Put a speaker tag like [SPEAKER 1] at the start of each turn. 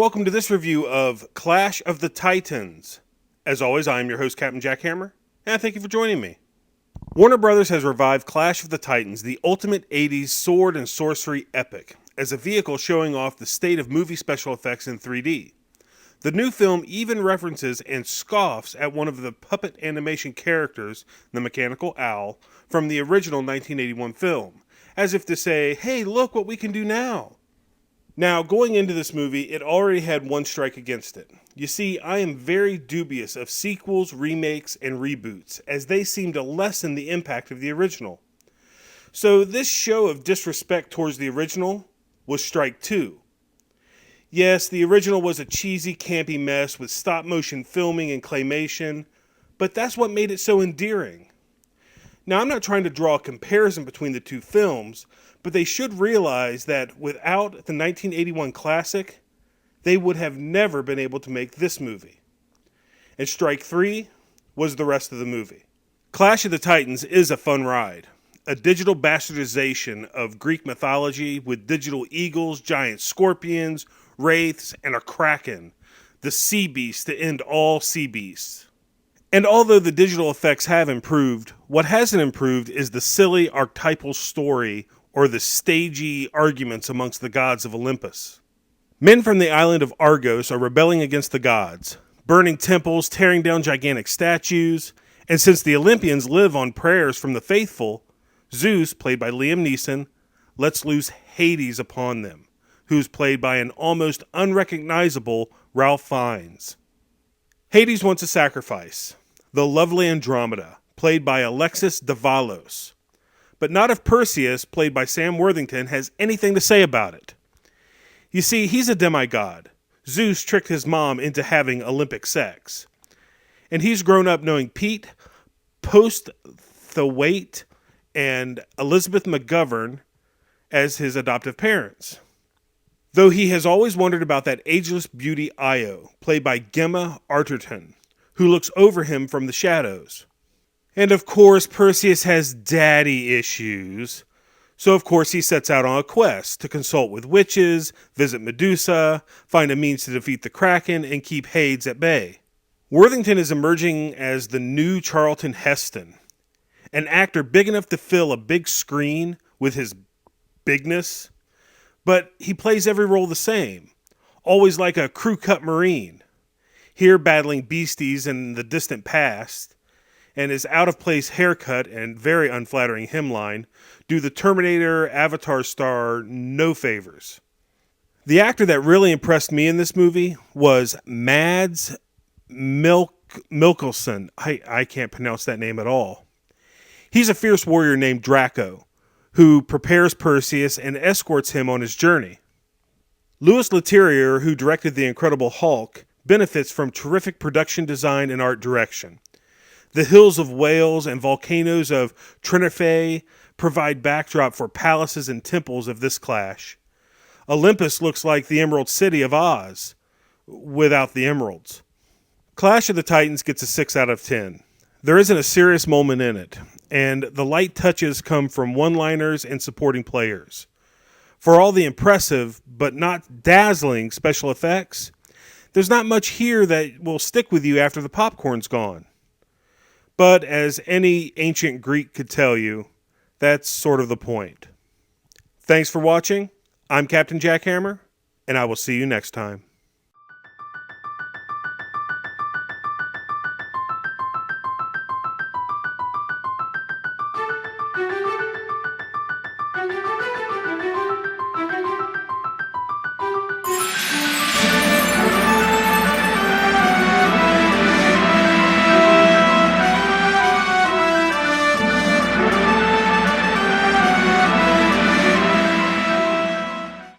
[SPEAKER 1] welcome to this review of Clash of the Titans. As always, I am your host, Captain Jack Hammer, and I thank you for joining me. Warner Brothers has revived Clash of the Titans, the ultimate 80s sword and sorcery epic, as a vehicle showing off the state of movie special effects in 3D. The new film even references and scoffs at one of the puppet animation characters, the Mechanical Owl, from the original 1981 film, as if to say, hey, look what we can do now. Now, going into this movie, it already had one strike against it. You see, I am very dubious of sequels, remakes, and reboots, as they seem to lessen the impact of the original. So this show of disrespect towards the original was strike two. Yes, the original was a cheesy, campy mess with stop-motion filming and claymation, but that's what made it so endearing. Now, I'm not trying to draw a comparison between the two films, but they should realize that without the 1981 classic, they would have never been able to make this movie. And strike three was the rest of the movie. Clash of the Titans is a fun ride. A digital bastardization of Greek mythology with digital eagles, giant scorpions, wraiths, and a kraken, the sea beast to end all sea beasts. And although the digital effects have improved, what hasn't improved is the silly archetypal story or the stagey arguments amongst the gods of Olympus. Men from the island of Argos are rebelling against the gods, burning temples, tearing down gigantic statues, and since the Olympians live on prayers from the faithful, Zeus, played by Liam Neeson, lets loose Hades upon them, who's played by an almost unrecognizable Ralph Fiennes. Hades wants a sacrifice, the lovely Andromeda, played by Alexis Davalos, but not if Perseus, played by Sam Worthington, has anything to say about it. You see, he's a demigod. Zeus tricked his mom into having Olympic sex. And he's grown up knowing Pete, Postlethwaite, and Elizabeth McGovern as his adoptive parents. Though he has always wondered about that ageless beauty Io, played by Gemma Arterton, who looks over him from the shadows. And of course, Perseus has daddy issues. So of course he sets out on a quest to consult with witches, visit Medusa, find a means to defeat the Kraken, and keep Hades at bay. Worthington is emerging as the new Charlton Heston, an actor big enough to fill a big screen with his bigness, but he plays every role the same, always like a crew-cut Marine, here battling beasties in the distant past, and his out-of-place haircut and very unflattering hemline do the Terminator Avatar star no favors. The actor that really impressed me in this movie was Mads Mikkelsen. I can't pronounce that name at all. He's a fierce warrior named Draco, who prepares Perseus and escorts him on his journey. Louis Leterrier, who directed The Incredible Hulk, benefits from terrific production design and art direction. The hills of Wales and volcanoes of Tenerife provide backdrop for palaces and temples of this clash. Olympus looks like the Emerald City of Oz, without the emeralds. Clash of the Titans gets a 6 out of 10. There isn't a serious moment in it, and the light touches come from one-liners and supporting players. For all the impressive, but not dazzling special effects, there's not much here that will stick with you after the popcorn's gone. But as any ancient Greek could tell you, that's sort of the point. Thanks for watching. I'm Captain Jack Hammer, and I will see you next time.